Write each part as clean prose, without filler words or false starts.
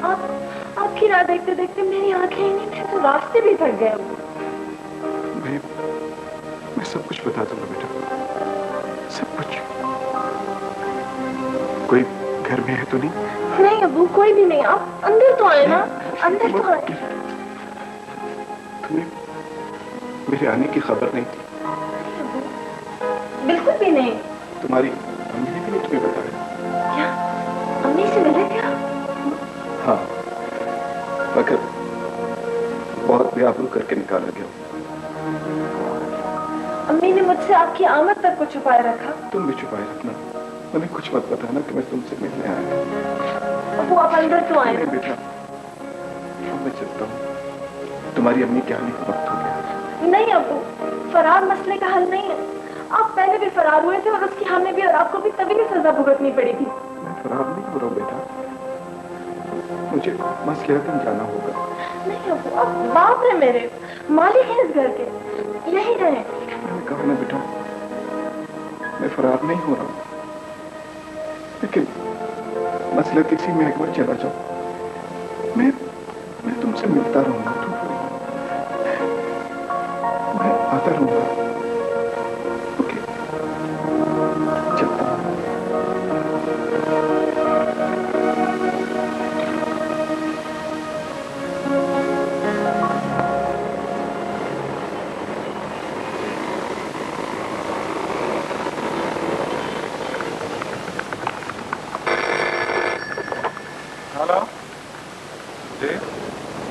आपकी राह देखते देखते मेरी आंखें ही नहीं, तो रास्ते भी थक गए। मैं सब कुछ बता दूंगा बेटा, सब कुछ। कोई घर में है तो नहीं? नहीं अबू, कोई भी नहीं। आप अंदर तो आए ना, अंदर तो आए। तुम्हें मेरे आने की खबर नहीं थी? बिल्कुल भी नहीं। तुम्हारी अम्मी ने भी नहीं तुम्हें बताया? क्या अम्मी से मिले क्या? हाँ, मगर बहुत बेआबरू करके निकाला गया। अम्मी ने मुझसे आपकी आमद तक को छुपाए रखा। तुम भी छुपाए रखना, उन्हें कुछ मत बताना कि मैं तुमसे मिलने आया। अब वो आप अंदर तो आए। नहीं बेटा, अब मैं चलता हूँ, तुम्हारी अम्मी के आने का वक्त हो गया। नहीं अबू, फरार मसले का हल नहीं है। आप पहले भी फरार हुए थे और उसकी हमें भी और आपको भी तभी सजा भुगतनी पड़ी थी। मैं फरार नहीं हो रहा हूँ बेटा, मुझे मसलियातन जाना होगा। नहीं अबू, आप बाप है मेरे, मालिक हैं इस घर के, यही रहे। मैंने कहा ना बेटा, मैं फरार नहीं हो रहा हूँ, लेकिन मसला किसी में एक बार चला जाओ, मैं तुमसे मिलता रहूंगा। मैं आता रहूंगा। ओके, चलता हूँ। हेलो जी,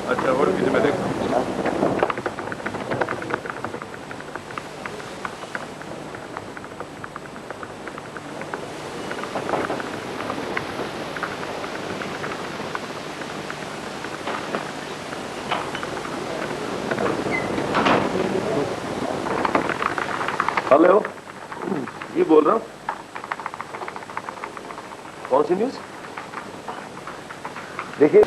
अच्छा होल्ड कीजिए, मैं देखता हूँ। हेलो जी, बोल रहा हूँ। कौन सी न्यूज? देखिए,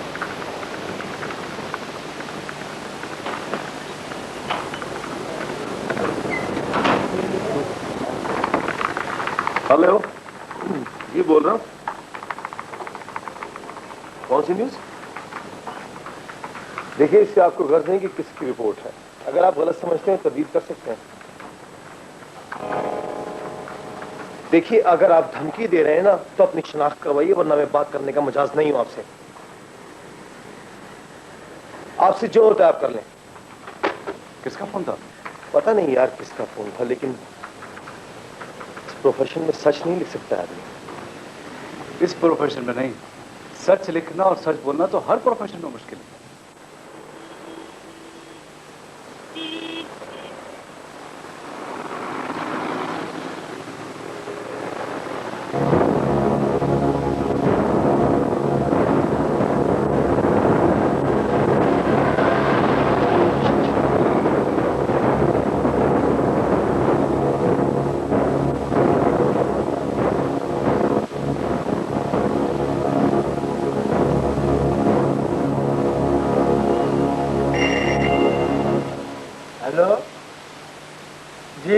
हेलो जी, बोल रहा हूँ। कौन सी न्यूज? देखिए, इससे आपको गर्ज नहीं कि किसकी रिपोर्ट है। अगर आप गलत समझते हैं तब्दील कर सकते हैं। देखिए, अगर आप धमकी दे रहे हैं ना, तो अपनी शनाख्त करवाइए, वरना मैं बात करने का मजाज नहीं हूं आपसे। आपसे जो होता है आप कर लें। किसका फोन था? पता नहीं यार किसका फोन था, लेकिन इस प्रोफेशन में सच नहीं लिख सकता आदमी। इस प्रोफेशन में नहीं, सच लिखना और सच बोलना तो हर प्रोफेशन में मुश्किल है।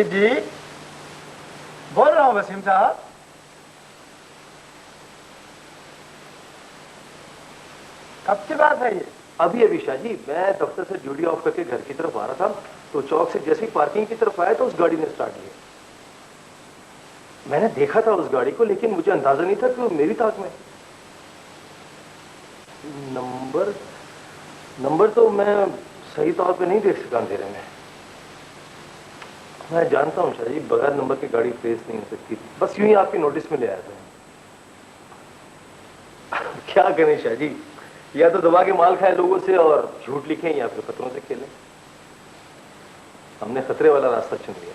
जी बोल रहा हूं वसीम साहब। कब की बात है ये? अभी अभी शाह जी, मैं दफ्तर से ड्यूटी ऑफ करके घर की तरफ आ रहा था, तो चौक से जैसे ही पार्किंग की तरफ आया तो उस गाड़ी ने स्टार्ट लिया। मैंने देखा था उस गाड़ी को, लेकिन मुझे अंदाजा नहीं था कि वो मेरी ताक में। नंबर तो मैं सही तौर पे नहीं देख सका अंधेरे में। मैं जानता हूं शाह जी, बगैर नंबर की गाड़ी ट्रेस नहीं हो सकती। बस यूं ही आपकी नोटिस में ले आया था। क्या करें शाह जी, या तो दबा के माल खाए लोगों से और झूठ लिखें, या फिर खतरों से खेलें। हमने खतरे वाला रास्ता चुन लिया।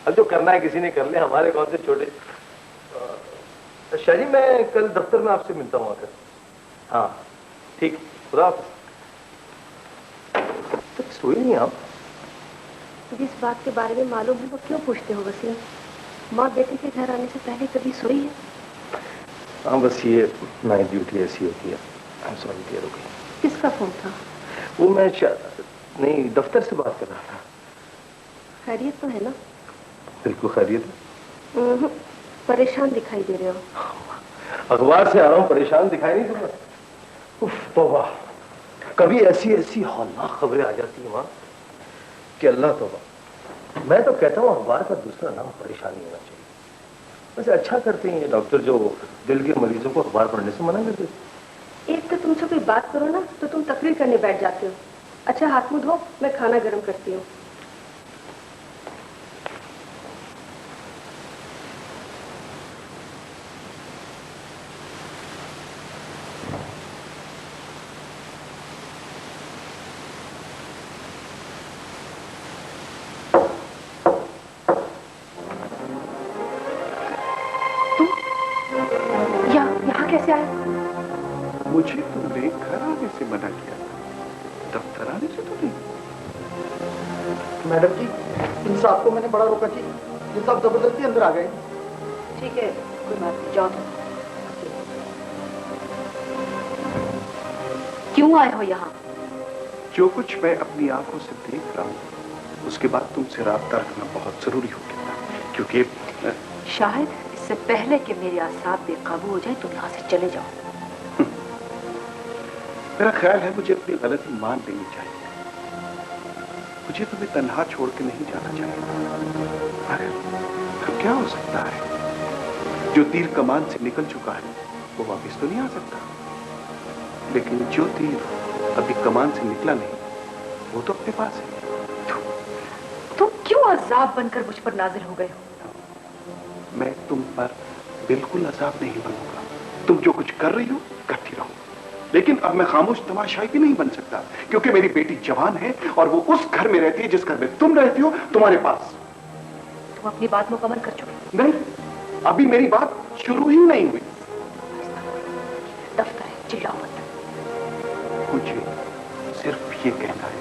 अब जो करना है किसी ने कर ले, हमारे कौन से छोटे। शाह जी, मैं कल दफ्तर में आपसे मिलता हूं आकर। हाँ ठीक, खुदा हाफिज़। तो सोई नहीं आप? जिस बात के बारे में मालूम है वो क्यों पूछते हो वसीम? माँ बेटे के घर आने से पहले कभी सोई है? हाँ, बस ये नाइट ड्यूटी ऐसी होती है। सॉरी देर हो गई। किसका फोन था? वो मैं नहीं, दफ्तर से बात कर रहा था। खैरियत तो है ना? बिल्कुल खैरियत है। परेशान दिखाई दे रहे हो। अखबार से आ रहा हूँ, परेशान दिखाई नहीं दूंगा। उफ तौबा, कभी ऐसी ऐसी हौलनाक खबरें आ जाती हैं वहां कि अल्लाह तौबा। मैं तो कहता हूँ अखबार का दूसरा नाम परेशानी होना चाहिए। वैसे अच्छा करते हैं ये डॉक्टर जो दिल के मरीजों को अखबार पढ़ने से मना कर देते। एक तो तुमसे कोई बात करो ना तो तुम तकरीर करने बैठ जाते हो। अच्छा हाथ मुंह धो, मैं खाना गर्म करती हूँ। यहाँ कैसे आए? मुझे तुमने घर आने से मना किया, दफ्तर आने से तो नहीं। मैडम जी, इन साहब को मैंने बड़ा रोका जी, इन साहब जबरदस्ती अंदर आ गए। ठीक है, कोई बात नहीं, जाओ तुम। क्यों आए हो यहाँ? जो कुछ मैं अपनी आंखों से देख रहा हूँ उसके बाद तुमसे राब्ता रखना बहुत जरूरी हो गया था, क्योंकि शायद इससे पहले कि मेरे आसाब बेकाबू हो जाए तुम यहाँ से चले जाओ। मेरा ख्याल है मुझे अपनी गलती मान लेनी चाहिए। मुझे तुम्हें तन्हा छोड़ के नहीं जाना चाहिए। अरे क्या हो सकता है? जो तीर कमान से निकल चुका है वो वापस तो नहीं आ सकता, लेकिन जो तीर अभी कमान से निकला नहीं वो तो अपने पास है। तुम क्यों अजाब बनकर मुझ पर नाजिल हो गए हो? मैं तुम पर बिल्कुल अजाब नहीं बनूंगा। तुम जो कुछ कर रही हो करती रहो, लेकिन अब मैं खामोश तमाशाई भी नहीं बन सकता, क्योंकि मेरी बेटी जवान है और वो उस घर में रहती है जिस घर में तुम रहती हो, तुम्हारे पास। तुम अपनी बात मुकम्मल कर चुके? नहीं, अभी मेरी बात शुरू ही नहीं हुई। दफ्तर है, चिल्लाओ मत। मुझे सिर्फ ये कहना है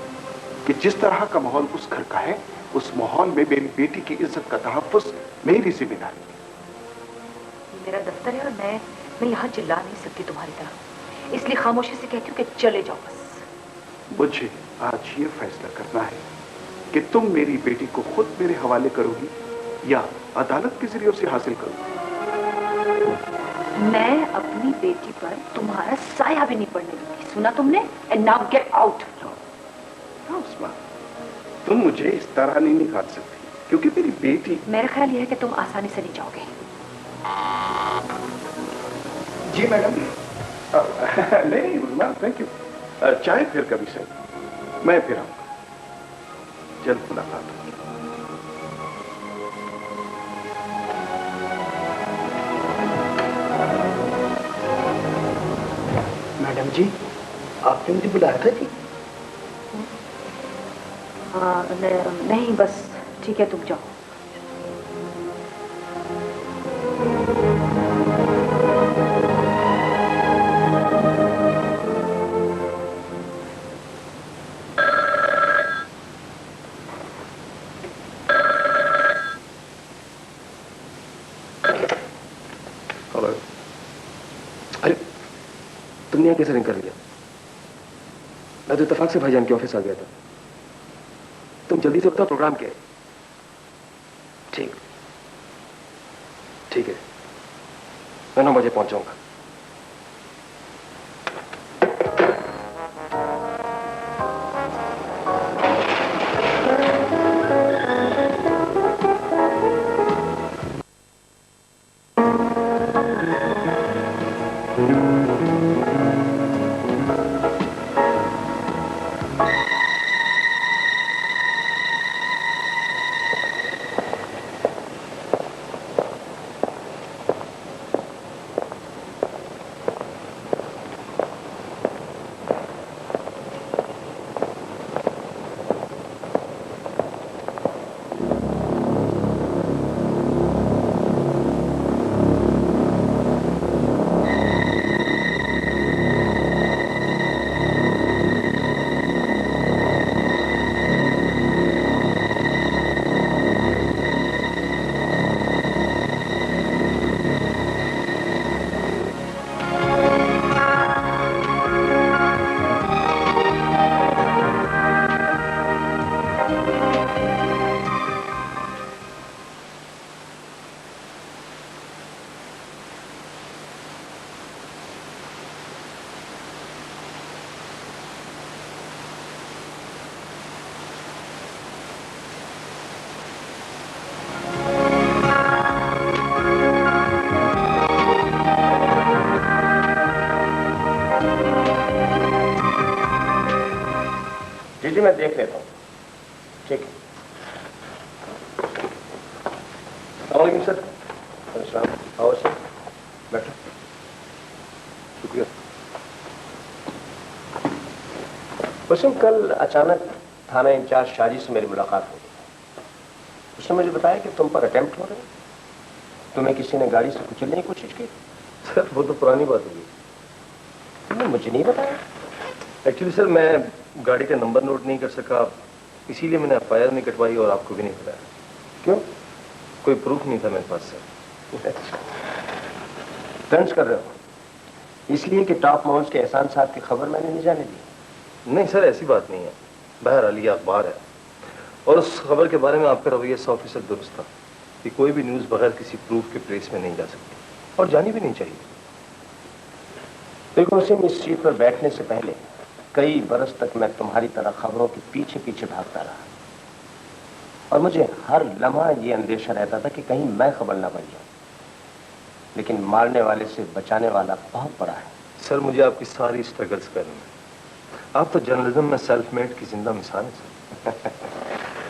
कि जिस तरह का माहौल उस घर का है, उस माहौल में मेरी बेटी की इज्जत का तहफ्फुज़ मेरी जिम्मेदारी है। मेरा दफ्तर है और मैं यहाँ चिल्ला नहीं सकती तुम्हारी तरह, इसलिए खामोशी से कहती हूँ कि चले जाओ बस। मुझे आज ये फैसला करना है कि तुम मेरी बेटी को खुद मेरे हवाले करोगी या अदालत के जरिए उसे हासिल करोगी। मैं अपनी बेटी पर तुम्हारा साया भी नहीं पड़ने दूंगी, सुना तुमने? And now get out. तुम मुझे इस तरह नहीं निकाल सकती, क्योंकि मेरी बेटी। मेरा ख्याल यह है कि तुम आसानी से नहीं जाओगे। जी मैडम। नहीं उस्मान, थैंक यू। चाहे फिर कभी सही, मैं फिर आऊंगा। जल्द मुलाकात होगी। मैडम जी, आपने मुझे बुलाया था जी? नहीं बस ठीक है, तुम जाओ। अरे तुमने यहाँ कैसे रिंग कर लिया? मैं तो इत्तेफाक से भाईजान के ऑफिस आ गया था। तुम जल्दी से बताओ प्रोग्राम क्या है। ठीक ठीक है, मैं 9 बजे पहुंच जाऊंगा। जी मैं देख लेता हूँ। ठीक है। अस्सलाम सर। आओ सर, बैठो। शुक्रिया। वसीम, कल अचानक थाना इंचार्ज शाजी से मेरी मुलाकात हो गई। उसने मुझे बताया कि तुम पर अटेम्प्ट हो रहे हैं, तुम्हें किसी ने गाड़ी से कुचलने की कोशिश की। सर वो तो पुरानी बात होगी, तुमने मुझे नहीं बताया। एक्चुअली सर मैं गाड़ी का नंबर नोट नहीं कर सका, इसीलिए मैंने एफआईआर नहीं कटवाई और आपको भी नहीं बताया। क्यों? कोई प्रूफ नहीं था मेरे पास सर। तंज कर रहे हो इसलिए कि टॉप माउंट्स के एहसान साहब की खबर मैंने नहीं जाने दी? नहीं सर, ऐसी बात नहीं है। बहरहाल ये अखबार है और उस खबर के बारे में आपका रवैया 100% दुरुस्त था कि कोई भी न्यूज बगैर किसी प्रूफ के प्रेस में नहीं जा सकती और जानी भी नहीं चाहिए। देखो वसीम, इस सीट पर बैठने से पहले कई बरस तक मैं तुम्हारी तरह खबरों के पीछे पीछे भागता रहा और मुझे हर लम्हा ये अंदेशा रहता था कि कहीं मैं खबर ना बन जाऊं। लेकिन मारने वाले से बचाने वाला बहुत बड़ा है। सर मुझे आपकी सारी स्ट्रगल्स करनी है। आप तो जर्नलिज्म में सेल्फ मेड की जिंदा मिसाल है सर।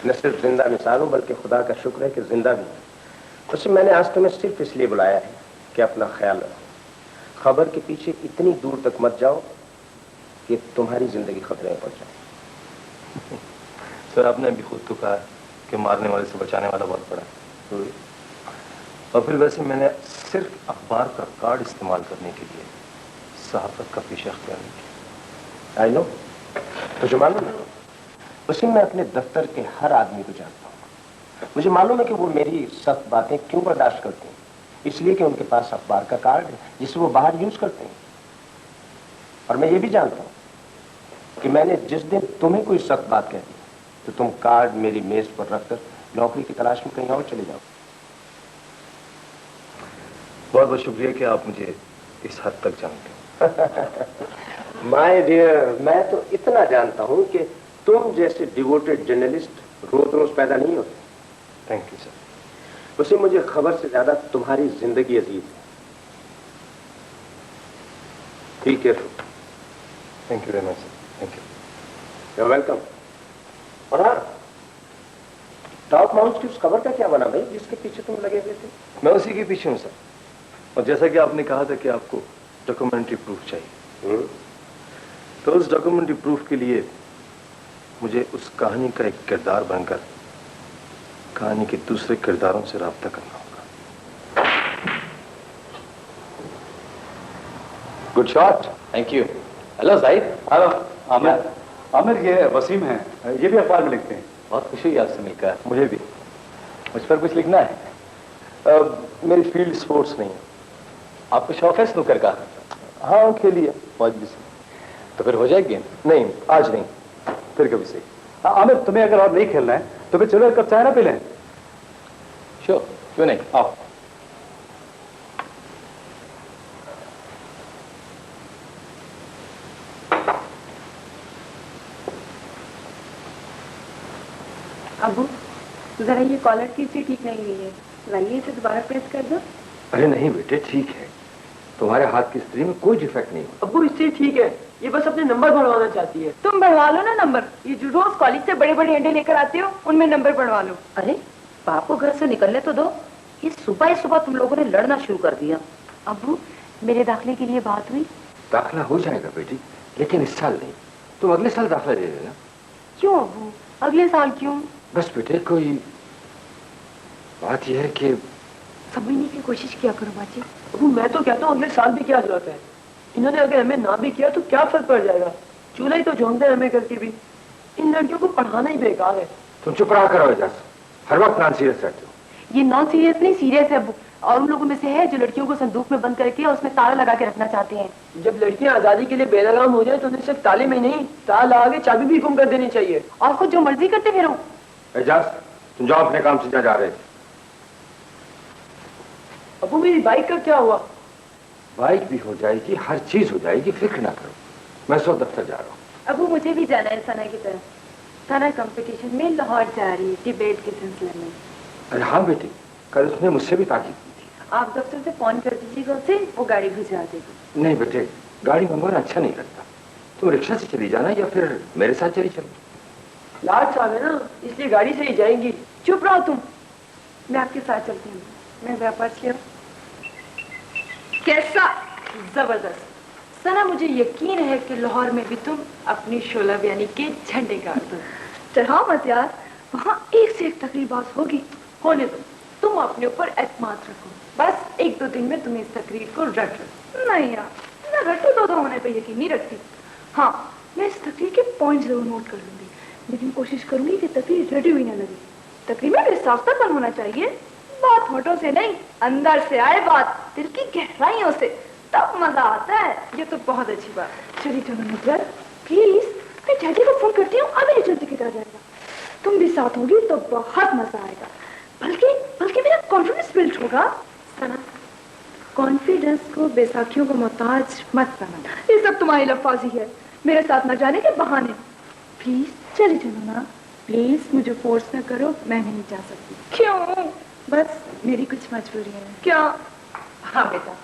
न सिर्फ जिंदा मिसाल हूं बल्कि खुदा का शुक्र है कि जिंदा भी हूं। वैसे मैंने आज तुम्हें सिर्फ इसलिए बुलाया है कि अपना ख्याल रखो, खबर के पीछे इतनी दूर तक मत जाओ कि तुम्हारी जिंदगी खतरे में पड़ जाए। सर आपने अभी खुद तो कहा कि मारने वाले से बचाने वाला बहुत बड़ा है। और फिर वैसे मैंने सिर्फ अखबार का कार्ड इस्तेमाल करने के लिए सहाफत का पेशा अख्तियार नहीं किया। आई नो, तुझे मालूम है वसीम, मैं अपने दफ्तर के हर आदमी को जानता हूँ। मुझे मालूम है कि वो मेरी सख्त बातें क्यों बर्दाश्त करते हैं, इसलिए कि उनके पास अखबार का कार्ड है जिसे वो बाहर यूज करते हैं। और मैं ये भी जानता हूँ कि मैंने जिस दिन तुम्हें कोई सख्त बात कह दी तो तुम कार्ड मेरी मेज पर रखकर नौकरी की तलाश में कहीं और चले जाओ। बहुत बहुत शुक्रिया कि आप मुझे इस हद तक जानते हो। माय डियर, मैं तो इतना जानता हूं कि तुम जैसे डिवोटेड जर्नलिस्ट रोज रोज पैदा नहीं होते। Thank you sir. उसे मुझे खबर से ज्यादा तुम्हारी जिंदगी अजीज है। ठीक है, thank you very much sir. Thank you. You welcome. और हाँ, टॉप माउंट्स की उस खबर का क्या बना भाई जिसके पीछे तुम लगे हुए थे? मैं उसी के पीछे हूँ सर। और जैसा कि आपने कहा था कि आपको डॉक्यूमेंट्री प्रूफ चाहिए, तो उस डॉक्यूमेंट्री प्रूफ के लिए मुझे उस कहानी का एक किरदार बनकर कहानी के दूसरे किरदारों से राब्ता करना होगा। Good shot. Thank you. Hello Zahid. Hello Aamir. Aamir ये वसीम है, ये भी अखबार में लिखते हैं। बहुत खुशी हुई आपसे मिलकर। मुझे भी। मुझ पर कुछ लिखना है? मेरी फील्ड स्पोर्ट्स नहीं है। आपको शौक है स्नूकर का? हाँ खेलिए मौज भी से। तो फिर हो जाएगी? नहीं आज नहीं, फिर कभी से। आमिर तुम्हें अगर और नहीं खेलना है तो फिर चलो एक कप चाय ना पी लें। श्योर, क्यों नहीं, आओ। अबू जरा ये कॉलर की स्त्री ठीक नहीं हुई है, लाइए इसे दोबारा प्रेस कर दो। अरे नहीं बेटे, ठीक है, तुम्हारे हाथ की स्त्री में कोई डिफेक्ट नहीं होता। अब्बू स्त्री ठीक है, ये बस अपने नंबर बढ़वाना चाहती है। तुम बढ़वा लो ना नंबर, ये जो रोज कॉलेज से बड़े बड़े अंडे लेकर आते हो उनमें नंबर बढ़वा लो। अरे बाप को घर से निकलने तो दो, ये सुबह ही सुबह तुम लोगों ने लड़ना शुरू कर दिया। अबू मेरे दाखिले के लिए बात हुई? दाखिला हो जाएगा बेटी, लेकिन इस साल नहीं, तुम अगले साल दाखिला ले लेना। क्यों अबू, अगले साल क्यों? बस बेटे कोई बात यह है कि समझने की कोशिश किया करो बाजी। अब्बू मैं तो कहता हूँ अगले साल भी क्या जरूरत है, इन्होंने अगर हमें ना भी किया तो क्या फर्क पड़ जाएगा, चूल्हा ही तो झोंकते हैं हमें करके भी। इन लड़कियों को पढ़ाना ही बेकार है। तुम चुप रहा करो एजाज, हर वक्त नॉन सीरियस रहते हो। ये नॉन सीरियस नहीं सीरियस है अबू, और उन लोगों में से है जो लड़कियों को संदूक में बंद करके और उसमें ताला लगा के रखना चाहते हैं। जब लड़कियां आजादी के लिए बेलगाम हो जाए तो उन्हें सिर्फ ताले में नहीं ताला लगा के चाबी भी गुम कर देनी चाहिए। और खुद जो मर्जी करते फिरो। एजाज तुम जाओ अपने काम से, जहाँ जा रहे थे। अबू मेरी बाइक का क्या हुआ? बाइक भी हो जाएगी, हर चीज हो जाएगी, फिक्र ना करो। मैं सो दफ्तर जा रहा हूँ। अबू मुझे भी जाना है सना की तरफ, सना कंपटीशन में लाहौर जा रही है डिबेट के सिलसिले में। अरे हाँ बेटी, कल उसने मुझसे भी ताकीद की थी। आप दफ्तर से फोन कर दीजिएगा उसे, वो गाड़ी भिजवा देगी। नहीं बेटे, गाड़ी मंगवाना अच्छा नहीं लगता, तुम रिक्शा से चली जाना या फिर मेरे साथ चली चलो। लाड साहब है ना, इसलिए गाड़ी से ही जाएंगी। चुप रहो तुम, मैं आपके साथ चलती हूँ। मैं मेरा पर्स ले आऊं? कैसा जबरदस्त। सना, मुझे यकीन है कि लाहौर में भी तुम अपनी शोला बयानी के झंडे गाड़ दो। चढ़ाओ मत यार, वहाँ एक से एक तकरीबात होगी। होने दो, तुम अपने ऊपर एतमाद रखो। बस 1-2 दिन में तुम्हें इस तकरीर को रट लो। नहीं यार, मैं रट्टू दो होने पर यकीन नहीं रखती। हाँ, मैं इस तकरीर के पॉइंट जरूर नोट कर लूंगी, लेकिन कोशिश करूंगी कि तकरीर रटी हुई ना लगे। तकरीर में विस्तारपन होना चाहिए, बात होठों से नहीं, अंदर से आए बात, दिल की गहराइयों से, तब मजा आता है। ये तो बहुत अच्छी बात। चलिए चलो मुझे प्लीज, मैं जैजी को फोन करती हूँ, अभी जल्दी किधर जाएगा। तुम भी साथ होगी तो बहुत मजा आएगा, बल्कि बल्कि मेरा कॉन्फिडेंस बिल्ड होगा। सना, कॉन्फिडेंस को बैसाखियों को मोहताज मत बनाना। ये सब तुम्हारी लफाजी है, मेरे साथ न जाने के बहाने। प्लीज चली चलो ना, प्लीज मुझे फोर्स न करो, मैं नहीं जा सकती। क्यों? बस मेरी कुछ मजबूरियां हैं। क्या? हाँ बेटा,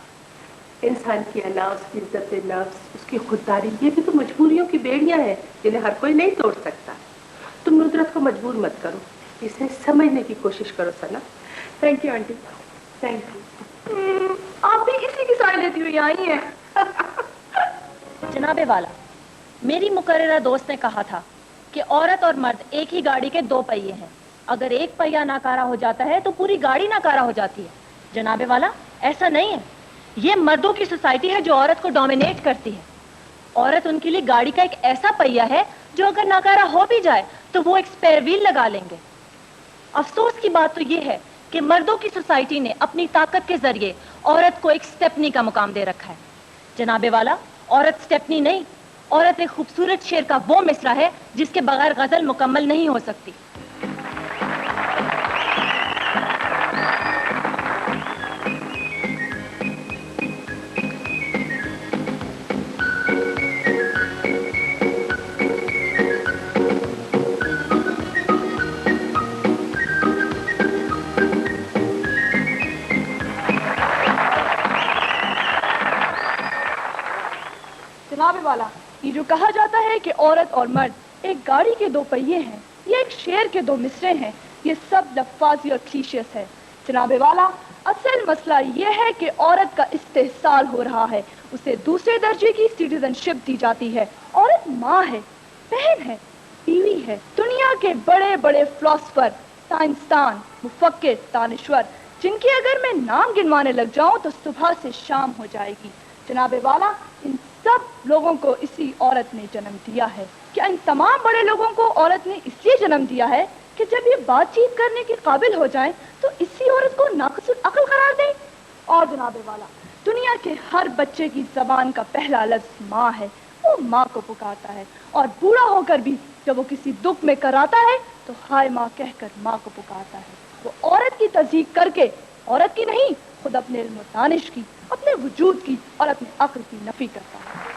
इंसान की अना, उसकी इज्जत नफ्स, उसकी खुददारी, ये भी तो मजबूरियों की बेड़ियां हैं जिन्हें हर कोई नहीं तोड़ सकता। तुम नुसरत को मजबूर मत करो, इसे समझने की कोशिश करो Sana. Thank you aunty, thank you. आप भी इसी की साइड लेती हुई आई हैं। जनाबे वाला, मेरी मुकर्ररा दोस्त ने कहा था कि औरत और मर्द एक ही गाड़ी के 2 पहिए हैं। अगर एक पहिया नाकारा हो जाता है तो पूरी गाड़ी नाकारा हो जाती है। जनाबे वाला, ऐसा नहीं है। ये मर्दों की सोसाइटी है जो औरत को डोमिनेट करती है। औरत उनके लिए गाड़ी का एक ऐसा पहिया है जो अगर नाकारा हो भी जाए तो वो एक स्पेयर व्हील लगा लेंगे। अफसोस की बात तो ये है कि मर्दों की सोसाइटी ने अपनी ताकत के जरिए औरत को एक स्टेपनी का मुकाम दे रखा है। जनाबे वाला, औरत स्टेपनी नहीं, औरत एक खूबसूरत शेर का वो मिसरा है जिसके बगैर गजल मुकम्मल नहीं हो सकती। जनाबे वाला, ये जो कहा जाता है कि औरत और मर्द एक गाड़ी के 2 पहिए हैं, ये एक शेर के 2 मिसरे हैं, ये सब लफ्ज़ी और क्लीशियस है। जनाबे वाला, असल मसला ये है कि औरत का इस्तेहसाल हो रहा है, उसे दूसरे दर्जे की सिटीजनशिप दी जाती है। औरत माँ है, बहन है, बीवी है। दुनिया के बड़े बड़े फिलोसफर, साइंसदान, मुफक्किर, दानिश्वर, जिनके अगर मैं नाम गिनवाने लग जाऊं तो सुबह से शाम हो जाएगी। जनाबे वाला, इन सब लोगों को इसी औरत ने जन्म दिया है। क्या इन तमाम बड़े लोगों को औरत ने इसलिए जन्म दिया है कि जब ये बातचीत करने के काबिल हो जाएं तो इसी औरत को नाक़िस अक्ल करार दें? और जनाबे वाला, दुनिया के हर बच्चे की जबान का पहला लफ्ज़ माँ है। वो माँ को पुकारता है, और बूढ़ा होकर भी जब वो किसी दुख में कराता है तो हाय माँ कहकर माँ को पुकारता है। वो औरत की तज़हीक करके, औरत की नहीं, खुद अपने इल्म और दानिश की, अपने वजूद की और अपने अक्ल की नफी करता है।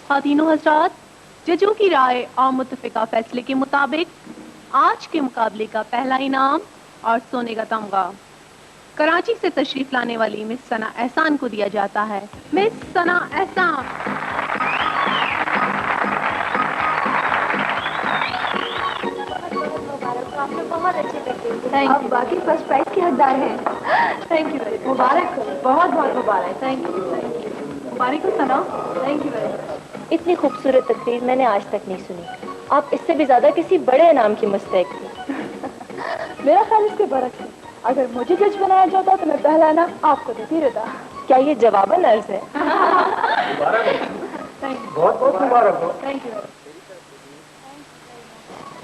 खातिनों हज़रात, जजों की राय और मुत्तफ़िका फैसले के मुताबिक आज के मुकाबले का पहला इनाम 800 का तमगा कराची से तशरीफ लाने वाली मिस सना एहसान को दिया जाता है। मिस सना एहसान। आपने बहुत अच्छे करते हैं। आप बाकी फर्स्ट प्राइज के हकदार हैं। Thank you very much. मुबारक हो, बहुत बहुत मुबारक। Thank you, thank you. मुबारक हो Sana. Thank you very much. इतनी खूबसूरत तकरीर मैंने आज तक नहीं सुनी। आप इससे भी ज्यादा किसी बड़े इनाम की मुस्तहिक थी। मेरा ख्याल इसके बरक्स है। अगर मुझे जज बनाया जाता तो मैं पहला इनाम आपको देती रहता। क्या ये जवाबन अर्ज है? बहुत बहुत मुबारक हो। Thank you.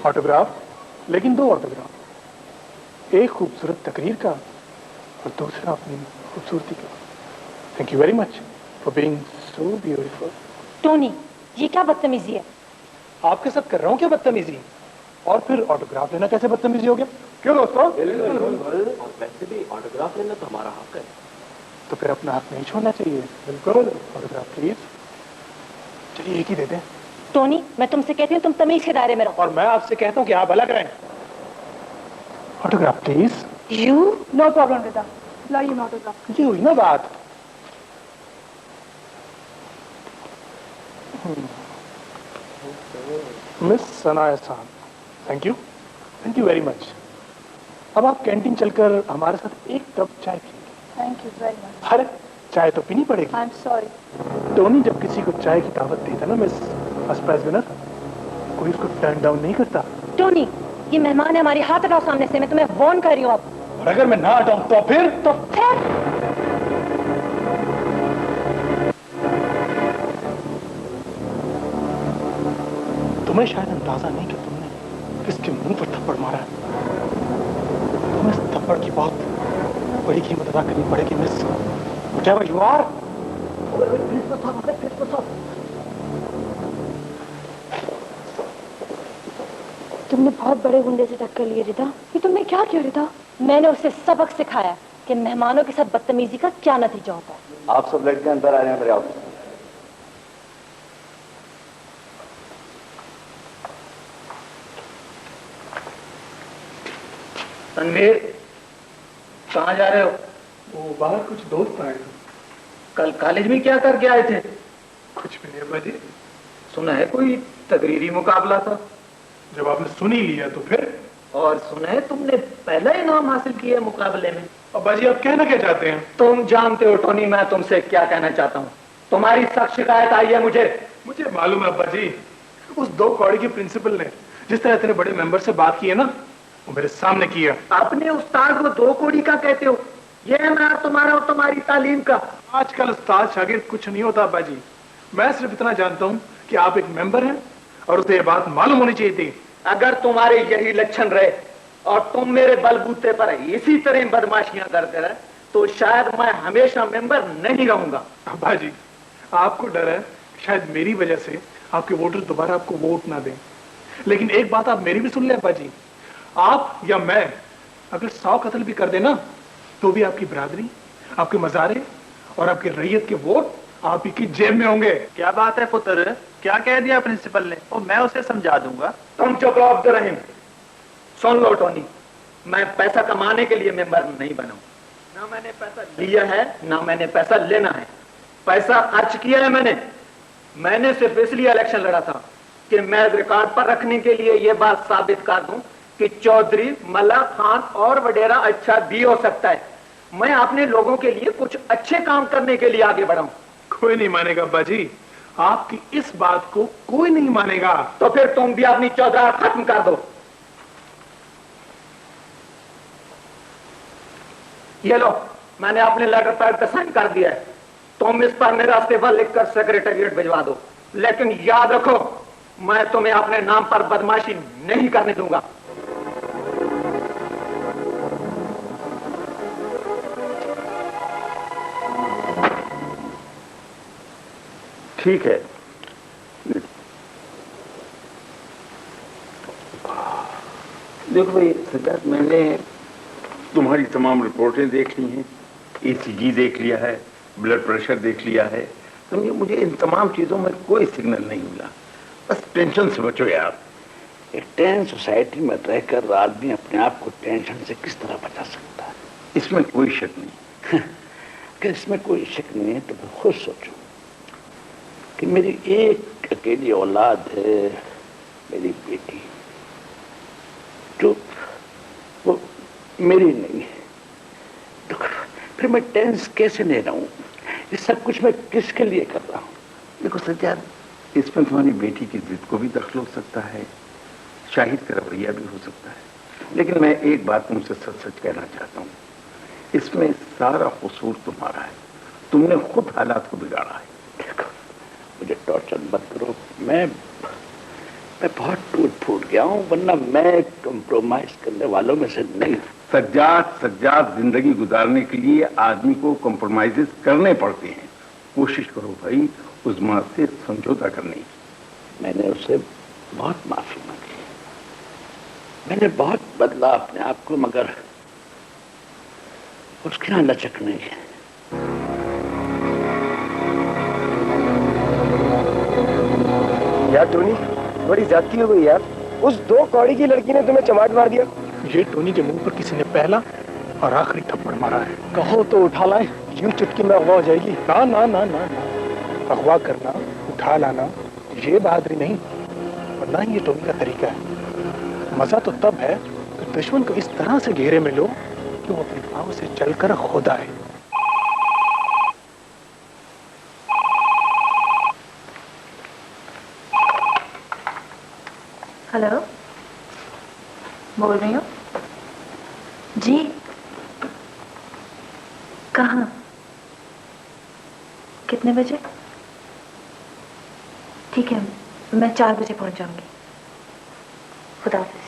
ऑटोग्राफ, लेकिन 2 ऑटोग्राफ, एक खूबसूरत तकरीर का और दूसरा अपनी खूबसूरती का। Thank you very much for being so beautiful. Tony, ये क्या बदतमीजी है? आपके साथ कर रहा हूँ क्या बदतमीजी? और फिर ऑटोग्राफ लेना कैसे बदतमीजी हो गया? क्यों दोस्तों? वैसे भी ऑटोग्राफ लेना तो हमारा हक है। तो फिर अपना हक नहीं छोड़ना चाहिए। बिल्कुल। Autograph please. चलिए एक ही दे दें। टोनी, मैं तुमसे कहती हूँ तुम तमीज के दायरे में रहो। और मैं आपसे कहता हूँ कि आप अलग रहें। Autograph please. You? No problem Rida, लाइए मैं ऑटोग्राफ। ये हुई ना बात। मिस सना एहसान, थैंक यू वेरी मच। अब आप कैंटीन चलकर हमारे साथ एक कप चाय पिएंगे। Thank you very much. अरे चाय तो पीनी पड़ेगी। I am sorry. टोनी जब किसी को चाय की दावत देता ना मिस फर्स्ट प्राइज विनर, कोई उसको टर्न डाउन नहीं करता। टोनी, ये मेहमान है, हमारे हाथ हटाओ सामने से, मैं तुम्हें वार्न कर रही हूँ अब। और अगर मैं ना हटाऊं तो फिर? तुम्हें शायद अंदाजा नहीं कि तुमने किसके मुंह पर थप्पड़ मारा है। तुम्हें इस थप्पड़ की बहुत बड़ी कीमत अदा करनी पड़ेगी मिस। Whatever you are. तुमने बहुत बड़े गुंडे से टक्कर ली रिदा। ये तुमने क्या किया रिदा? मैंने उसे सबक सिखाया कि मेहमानों के साथ बदतमीजी का क्या नतीजा होता है। आप सब लड़के अंदर आ रहे हैं मेरे ऑफिस में। तनवीर, कहाँ जा रहे हो? वो बाहर कुछ दोस्त आए थे। कल कॉलेज में क्या करके आए थे? कुछ भी नहीं बाजी। सुना है कोई तकरीरी मुकाबला था। जब आपने सुन ही लिया तो फिर? और सुना है तुमने पहला इनाम हासिल किया मुकाबले में। अब बाजी आप कहना क्या चाहते हैं? तुम जानते हो टोनी मैं तुमसे क्या कहना चाहता हूँ। तुम्हारी सख्त शिकायत आई है मुझे मालूम है अब्बा जी। उस 2 कौड़ी के प्रिंसिपल ने जिस तरह इतने बड़े मेंबर से बात की है ना, वो मेरे सामने किया। अपने उस्ताद को 2 कौड़ी का कहते हो? ये है ना तुम्हारा और तुम्हारी तालीम का। आजकल उस्ताद शागिर्द कुछ नहीं होता अब्बा जी। मैं सिर्फ इतना जानता हूँ कि आप एक मेंबर हैं और उसे ये बात मालूम होनी चाहिए थी। अगर तुम्हारे यही लक्षण रहे और तुम मेरे बलबूते पर इसी तरह बदमाशियां करते रहे तो शायद मैं हमेशा मेंबर नहीं रहूंगा। अब्बा जी, आपको डर है शायद मेरी वजह से आपके वोटर दोबारा आपको वोट ना दें। लेकिन एक बात आप मेरी भी सुन लें अब्बा जी, आप या मैं अगर 100 कत्ल भी कर देना तो भी आपकी बिरादरी, आपके मजारे और आपकी रैयत के वोट आप ही की जेब में होंगे। क्या बात है पुत्र, क्या कह दिया प्रिंसिपल ने? और मैं उसे समझा दूंगा। तुम चुप रहो अब्दुर्रहीम। सुन लो टोनी, मैं पैसा कमाने के लिए मेंबर नहीं बना। ना मैंने पैसा लिया है ना मैंने पैसा लेना है। पैसा खर्च किया है मैंने सिर्फ इसलिए इलेक्शन लड़ा था कि मैं रिकॉर्ड पर रखने के लिए यह बात साबित कर दूं कि चौधरी, मल्ला खान और वडेरा अच्छा भी हो सकता है। मैं अपने लोगों के लिए कुछ अच्छे काम करने के लिए आगे बढ़ा हूं। कोई नहीं मानेगा अब्बा जी, आपकी इस बात को कोई नहीं मानेगा। तो फिर तुम भी अपनी चौधराहट खत्म कर दो। ये लो, मैंने अपने लेटर पैड पे साइन कर दिया है। तुम इस पर मेरा इस्तीफा लिखकर सेक्रेटेरिएट भिजवा दो। लेकिन याद रखो, मैं तुम्हें अपने नाम पर बदमाशी नहीं करने दूंगा। ठीक है। देखो भाई सिद्धार्थ, मैंने तुम्हारी तमाम रिपोर्टें देख ली हैं, ECG देख लिया है, ब्लड प्रेशर देख लिया है। समझे, मुझे इन तमाम चीज़ों में कोई सिग्नल नहीं मिला। बस टेंशन से बचो यार। एक टेंस सोसाइटी में रहकर आदमी अपने आप को टेंशन से किस तरह बचा सकता है? इसमें कोई शक नहीं। कि इसमें कोई शक नहीं है तो मैं खुद सोचूं कि मेरी एक अकेली औलाद है, मेरी बेटी, जो वो मेरी नहीं है। तो फिर मैं टेंस कैसे ले रहा हूँ? ये सब कुछ मैं किसके लिए कर रहा हूँ? देखो सज्जाद, इसमें तुम्हारी बेटी की जिद को भी दखल हो सकता है, शाहिद का रवैया भी हो सकता है। लेकिन मैं एक बात तुमसे सच सच कहना चाहता हूँ, इसमें सारा कसूर तुम्हारा है। तुमने खुद हालात को बिगाड़ा है। देखो, मुझे टॉर्चर मत करो। मैं बहुत टूट फूट गया हूँ, वरना मैं कंप्रोमाइज करने वालों में से नहीं। सज्जाद, जिंदगी गुजारने के लिए आदमी को कंप्रोमाइजेस करने पड़ते हैं। कोशिश करो भाई उस्मा से समझौता करने की। मैंने उससे बहुत माफी मांगी, मैंने बहुत बदला अपने आप को, मगर उसके यहाँ लचक नहीं है। यार टोनी, बड़ी ज्यादती हो गई यार। उस 2 कौड़ी की लड़की ने तुम्हें चमाट मार दिया। ये टोनी के मुंह पर किसी ने पहला और आखिरी थप्पड़ मारा है। कहो तो उठा लाए, यूं चुटकी में अगवा हो जाएगी। ना ना ना ना ना, अगवा करना, उठा लाना ये बहादुरी नहीं और ना ही ये टोमी का तरीका है। मजा तो तब है कि दुश्मन को इस तरह से घेरे में लो कि वो अपने पाँव से चलकर खुद आए। हेलो, बोल रही हूँ जी। कहाँ? कितने बजे? ठीक है, मैं 4 बजे पहुंच जाऊंगी। खुदा हाफिज।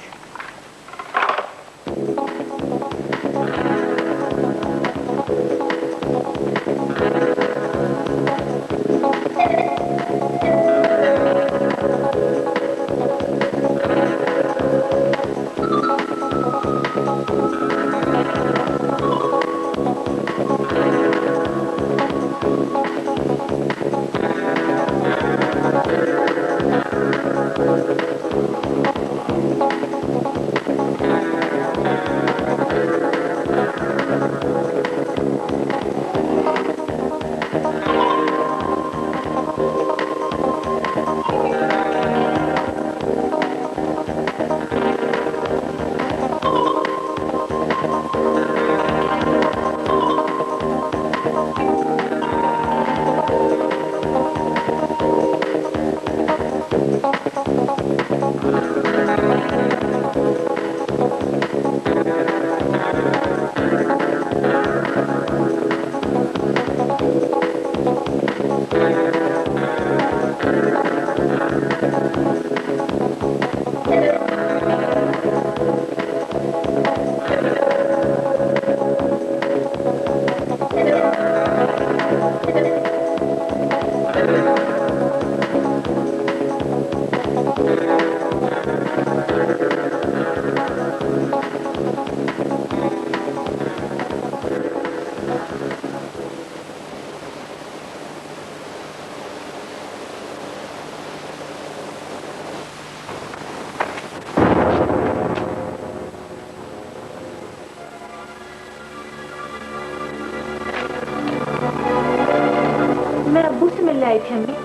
आई थी अम्मी।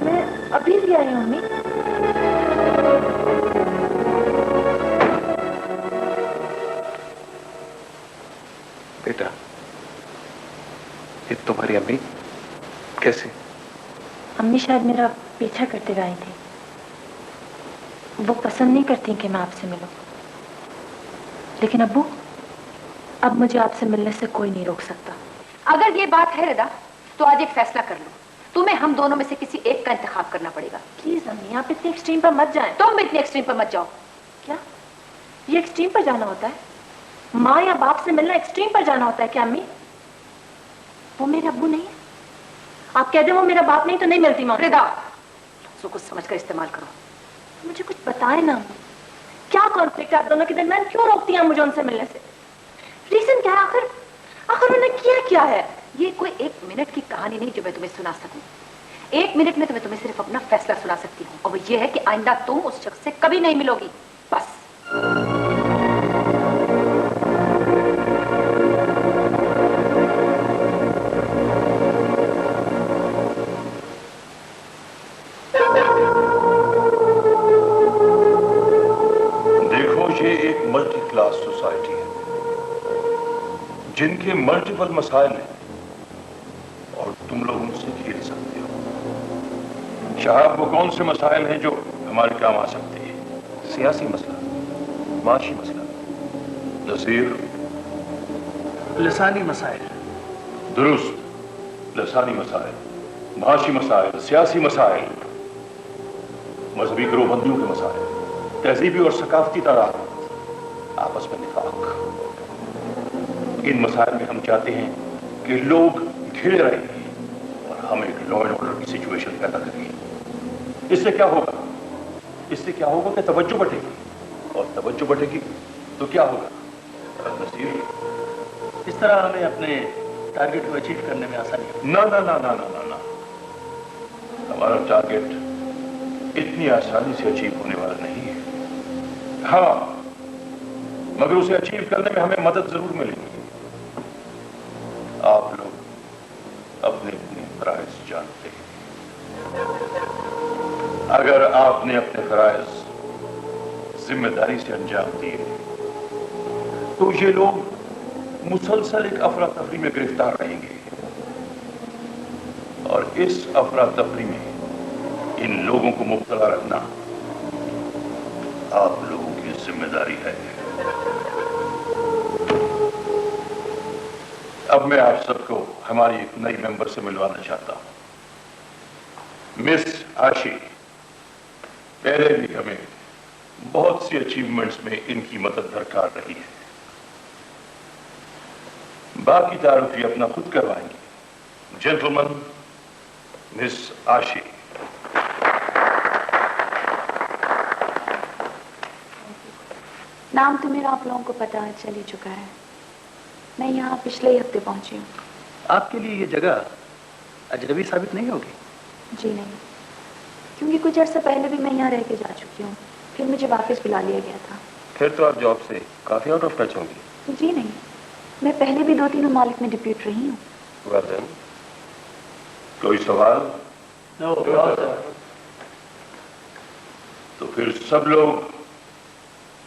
मैं अभी भी आई हूँ अम्मी। बेटा, ये तुम्हारी अम्मी कैसे? अम्मी शायद मेरा पीछा करते हुए आई थी। वो पसंद नहीं करती कि मैं आपसे मिलूं, लेकिन अब्बू, अब मुझे आपसे मिलने से कोई नहीं रोक सकता। अगर ये बात है रिदा, तो आज एक फैसला कर लो। तुम्हें हम दोनों में से किसी एक का इंतखाब करना पड़ेगा। प्लीज अम्मी, आप इतने एक्सट्रीम पर मत जाएं। तुम भी इतने एक्सट्रीम पर मत जाओ। क्या ये एक्सट्रीम पर जाना होता है? माँ या बाप से मिलना एक्सट्रीम पर जाना होता है क्या अम्मी? वो मेरे अब्बू नहीं है। आप कह दे वो मेरा बाप नहीं तो नहीं मिलती माँ। रिदा, लफ्ज़ों को समझकर इस्तेमाल करो। मुझे कुछ बताए ना, क्या कॉन्फ्लिक्ट है आप दोनों के दरमियान? क्यों रोकती हैं मुझे उनसे मिलने से? रीजन क्या है? आखिर मैंने किया है? ये कोई 1 मिनट की कहानी नहीं जो मैं तुम्हें सुना सकूं। 1 मिनट में तुम्हें सिर्फ अपना फैसला सुना सकती हूँ, और वो ये है कि आइंदा तुम उस शख्स से कभी नहीं मिलोगी, बस। देखो, ये एक मल्टी क्लास सोसाइटी है जिनके मल्टीपल मसाइल हैं और तुम लोग उनसे खेल सकते हो। शाहब, वो कौन से मसाइल हैं जो हमारे काम आ सकते हैं? सियासी मसला, माशी मसला। नसीर? लसानी मसाइल। दुरुस्त, लसानी मसाइल, माशी मसाइल, सियासी मसाइल, मजहबी गिरोहबंदियों के मसाइल, तहजीबी और सकाफती तारात, आपस में निफाक। इन मसाइल में हम चाहते हैं कि लोग घिरे रहें और हम एक लॉ एंड ऑर्डर की सिचुएशन पैदा करें। इससे क्या होगा? इससे क्या होगा कि तवज्जो बढ़ेगी, और तवज्जो बढ़ेगी तो क्या होगा? नसीर, इस तरह हमें अपने टारगेट को अचीव करने में आसानी है। ना ना ना ना ना ना ना, हमारा टारगेट इतनी आसानी से अचीव होने वाला नहीं है। हाँ, मगर उसे अचीव करने में हमें मदद जरूर मिलेगी। आप लोग अपने अपने प्राइस जानते हैं। आपने अपने फराइज जिम्मेदारी से अंजाम दिए तो ये लोग मुसलसल एक अफरा तफरी में गिरफ्तार रहेंगे और इस अफरा तफरी में इन लोगों को मुब्तला रखना आप लोगों की जिम्मेदारी है। अब मैं आप सबको हमारी एक नई मेंबर से मिलवाना चाहता हूं, मिस आशी। पहले भी हमें बहुत सी अचीवमेंट्स में इनकी मदद दरकार रही है। बाकी तारुफ ये अपना खुद करवाएंगे। जेंटलमैन, मिस आशी। नाम तो मेरा आप लोगों को पता चल ही चुका है। मैं यहाँ पिछले ही हफ्ते पहुंची हूँ। आपके लिए ये जगह अजनबी साबित नहीं होगी? जी नहीं, क्योंकि कुछ अर्से पहले भी मैं यहाँ रह के जा चुकी हूँ, फिर मुझे वापस बुला लिया गया था। फिर तो आप जॉब से काफी आउट ऑफ टच होंगी। जी नहीं, मैं पहले भी 2-3 ममालिक में डिप्यूट रही हूँ। कोई सवाल? नो। तो फिर सब लोग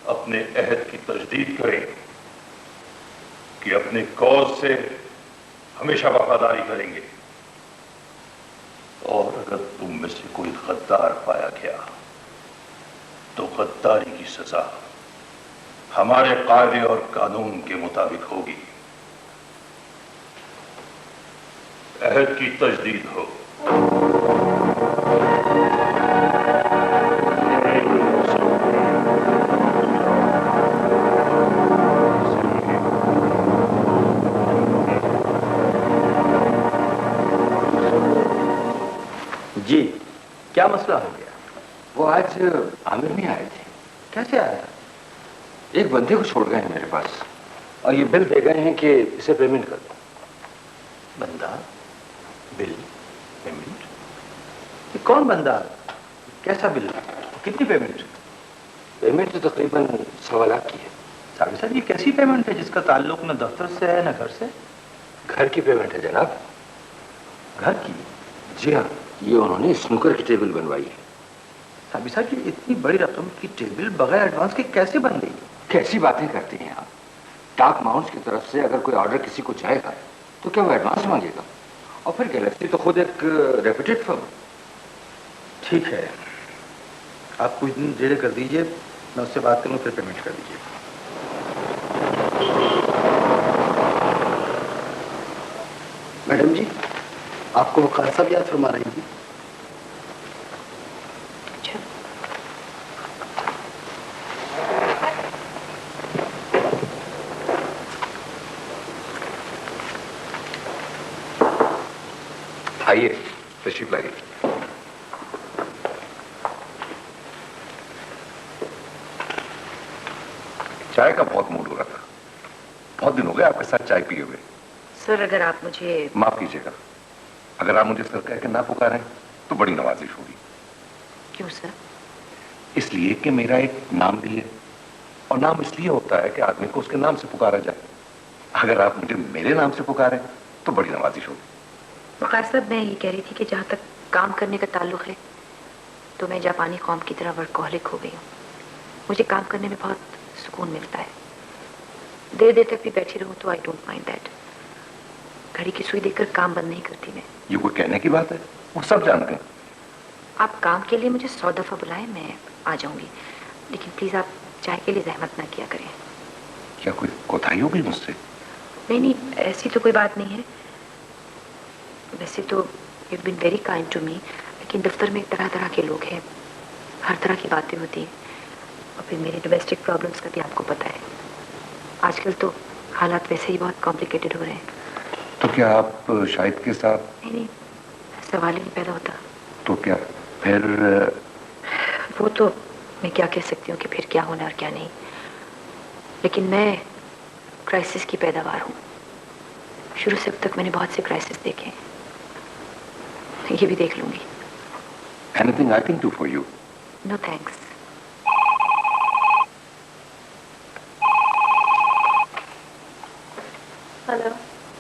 अपने अहद की तजदीद करें कि अपने कौज से हमेशा वफादारी करेंगे, और अगर तुम में से कोई गद्दार पाया गया तो गद्दारी की सजा हमारे कायदे और कानून के मुताबिक होगी। अहद की तजदीद हो। जी, क्या मसला हो गया? वो आज आमिर नहीं आए थे। कैसे आया? एक बंदे को छोड़ गए हैं मेरे पास, और ये बिल दे गए हैं कि इसे पेमेंट कर दो। बंदा, बिल, पेमेंट? ये कौन बंदा? कैसा बिल? कितनी पेमेंट? पेमेंट तो तकरीबन 1.25 लाख की है। साबिर साहब, ये कैसी पेमेंट है जिसका ताल्लुक न दफ्तर से है न घर से? घर की पेमेंट है जनाब। घर की? जी हाँ, ये उन्होंने स्नूकर की टेबल बनवाई है। साबिर साहब, ये इतनी बड़ी रकम की टेबल बगैर एडवांस के कैसे बन गई? कैसी बातें करते हैं आप? टॉप माउंट्स की तरफ से अगर कोई ऑर्डर किसी को जाएगा तो क्या वो एडवांस मांगेगा? और फिर गैलेक्सी तो खुद एक रेप्यूटेड फर्म। ठीक है, आप कुछ दिन देर कर दीजिए, मैं उससे बात करूँ, फिर पेमेंट कर दीजिए। मैडम जी, आपको वकार साहब याद फरमा रही थी। आइए, तशरीफ लाइए। चाय का बहुत मूड हो रहा था। बहुत दिन हो गए आपके साथ चाय पिए हुए। सर, अगर आप मुझे माफ कीजिएगा, अगर आप मुझे सर कह के ना पुकारें तो बड़ी नवाजिश होगी। क्यों सर? इसलिए कि मेरा एक नाम भी है, और नाम इसलिए होता है कि आदमी को उसके नाम से पुकारा जाए। अगर आप मुझे मेरे नाम से पुकारें तो बड़ी नवाजिश होगी। वकार साहब, मैं ये कह रही थी कि जहाँ तक काम करने का ताल्लुक है तो मैं जापानी कौम की तरह वर्कहॉलिक हो गई हूँ। मुझे काम करने में बहुत सुकून मिलता है। देर देर तक भी बैठी रहूँ तो आई डोंट माइंड दैट। घड़ी की सुई देखकर काम बंद नहीं करती मैं। ये कोई कहने की बात है? वो सब जानते हैं। आप काम के लिए मुझे 100 दफा बुलाएं, मैं आ जाऊंगी, लेकिन प्लीज आप चाय के लिए जहमत ना किया करें। क्या कोई कोताही हो गई मुझसे? नहीं नहीं, ऐसी तो कोई बात नहीं है। वैसे तो you been very kind to me, लेकिन दफ्तर में तरह तरह के लोग हैं, हर तरह की बातें होती हैं, और फिर मेरे डोमेस्टिक प्रॉब्लम्स का भी आपको पता है। आजकल तो हालात वैसे ही बहुत कॉम्प्लिकेटेड हो रहे हैं। तो क्या आप शाहिद के साथ? नहीं नहीं, सवाल ही नहीं पैदा होता। तो क्या फिर? वो तो मैं क्या कह सकती हूँ कि फिर क्या होना और क्या नहीं, लेकिन मैं क्राइसिस की पैदावार हूँ। शुरू से अब तक मैंने बहुत से क्राइसिस देखे हैं, ये भी देख लूंगी। Anything I can do for you? No thanks. Hello.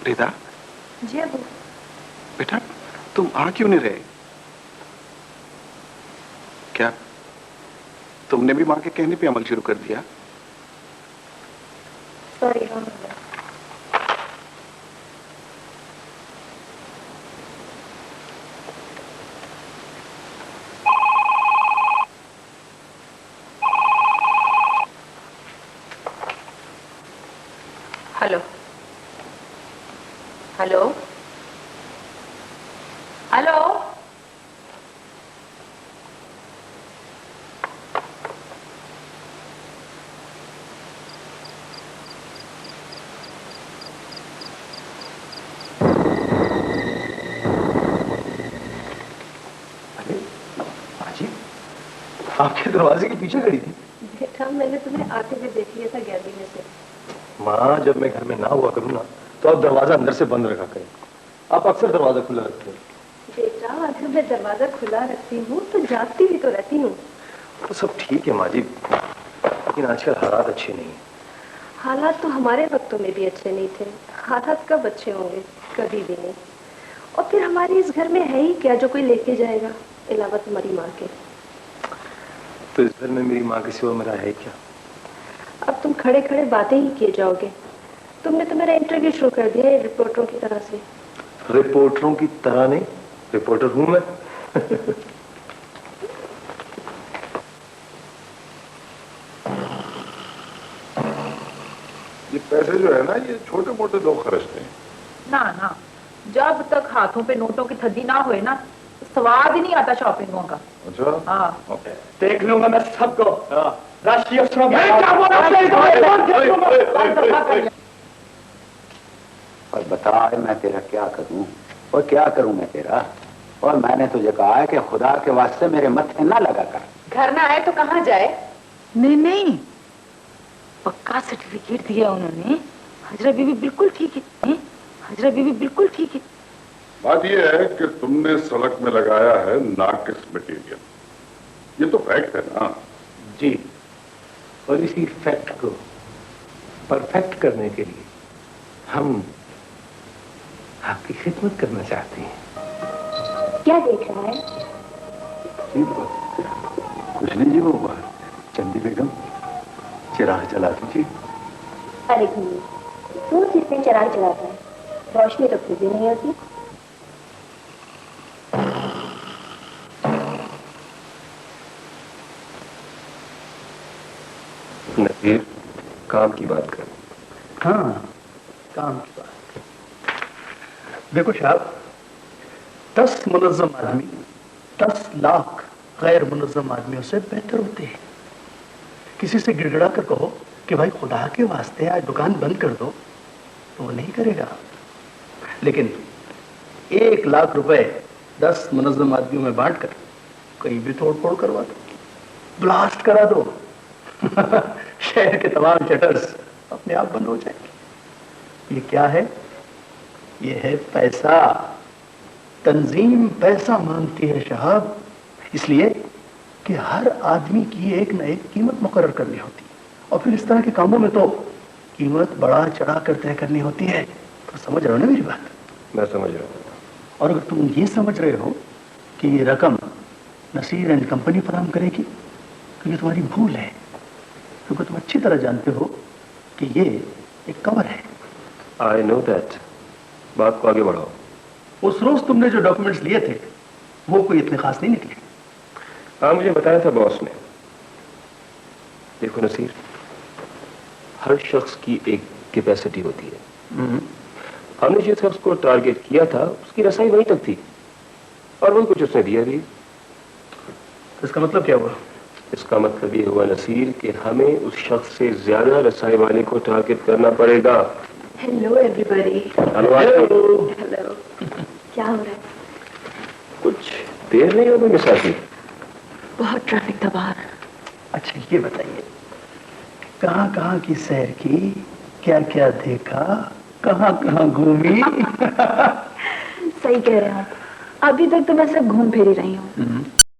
Rida, जी अबू। बेटा तुम आ क्यों नहीं रहे? क्या तुमने भी माँ के कहने पे अमल शुरू कर दिया? सॉरी। Hello hello hello. आपके दरवाजे के पीछे खड़ी थी? बेटा मैंने तुम्हें आते हुए देख लिया था गैलरी में से। माँ, जब मैं घर में ना हुआ करूँ ना तो आप दरवाजा अंदर से बंद रखा करें। आप अक्सर दरवाजा खुला रखते हैं। बेटा अगर मैं दरवाजा खुला रखती हूँ तो जागती भी तो रहती हूँ। तो सब ठीक है माँ जी, लेकिन आजकल हालात अच्छे नहीं है। हालात तो हमारे वक्तों में भी अच्छे नहीं थे। हालात कब अच्छे होंगे? कभी भी नहीं। और फिर हमारे इस घर में है ही क्या जो कोई लेके जाएगा अलावा तुम्हारी माँ के? तो इस घर में मेरी माँ के सिवा मेरा है क्या? अब तुम खड़े खड़े बातें ही किए जाओगे। तुमने तो मेरा इंटरव्यू शुरू कर दिया है रिपोर्टरों की तरह से। रिपोर्टरों की तरह नहीं, रिपोर्टर हूं मैं। ये पैसे जो है ना, ये छोटे मोटे लोग खर्चते हैं। ना ना, जब तक हाथों पे नोटों की थदी ना होए ना, स्वाद ही नहीं आता शॉपिंगों का। अच्छा हाँ, देख लूंगा मैं सबको। राष्ट्रीय अफसरों और बता मैं तेरा क्या करूं, और क्या करूं मैं तेरा? और मैंने तुझे कहा है कि खुदा के वास्ते मेरे मत्थे ना लगा कर। घर ना आए तो कहाँ जाए? नहीं नहीं, पक्का सर्टिफिकेट दिया उन्होंने। हजरा बीबी बिल्कुल ठीक है। हजरा बीबी बिल्कुल ठीक है। बात यह है कि तुमने सड़क में लगाया है नाकिस मटेरियल, ये तो फैक्ट है ना? जी, और इसी फैक्ट को परफेक्ट करने के लिए हम आपकी खिदमत करना चाहते हैं। क्या देख रहा है? कुछ नहीं जी, वो चंदी बेगम चिराग जला दीजिए। अरे तू जितने चिराग जलाता है, रोशनी तो फिर भी नहीं होती। नज़ीर, काम की बात कर। हाँ, काम की बात। देखो साहब, 10 मुनज़्ज़म आदमी 10 लाख गैर मुनज़्ज़म आदमियों से बेहतर होते हैं। किसी से गिड़गिड़ा कर कहो कि भाई खुदा के वास्ते आज दुकान बंद कर दो, तो वो नहीं करेगा। लेकिन 1 लाख रुपए 10 मुनज़्ज़म आदमियों में बांट कर कहीं भी तोड़ फोड़ करवा दो, ब्लास्ट करा दो, शहर के तमाम शटर्स अपने आप बंद हो जाएंगे। ये क्या है? ये है पैसा। तंजीम पैसा मांगती है साहब, इसलिए कि हर आदमी की एक न एक कीमत मुकर्रर करनी होती है, और फिर इस तरह के कामों में तो कीमत बढ़ा चढ़ा कर तय करनी होती है। तो समझ रहे हो ना मेरी बात? मैं समझ रहा हूँ। और अगर तुम ये समझ रहे हो कि ये रकम नसीर एंड कंपनी फराहम करेगी, तो ये तुम्हारी भूल है, क्योंकि तुम अच्छी तरह जानते हो कि ये एक कवर है। I know that. बात को आगे बढ़ाओ। उस रोज तुमने जो डॉक्यूमेंट्स लिए थे वो कोई इतने खास नहीं निकले। हाँ, मुझे बताया था बॉस ने। देखो नसीर, हर शख्स की एक कैपेसिटी होती है। हमने जिस शख्स को टारगेट किया था उसकी रसाई वहीं तक थी, और वही कुछ उसने दिया भी। इसका मतलब क्या हुआ? इसका मतलब ये हुआ नसीर कि हमें उस शख्स से ज्यादा रसाई वाले को टारगेट करना पड़ेगा। Hello everybody. हेलो। क्या हो रहा है? कुछ देर नहीं हो गई मिसाजी? बहुत ट्रैफिक था बाहर। अच्छा ये बताइए, कहाँ कहाँ की सैर की, क्या क्या देखा, कहाँ कहाँ घूमी? सही कह रहे हैं आप। अभी तक तो मैं सब घूम फिर ही रही हूँ।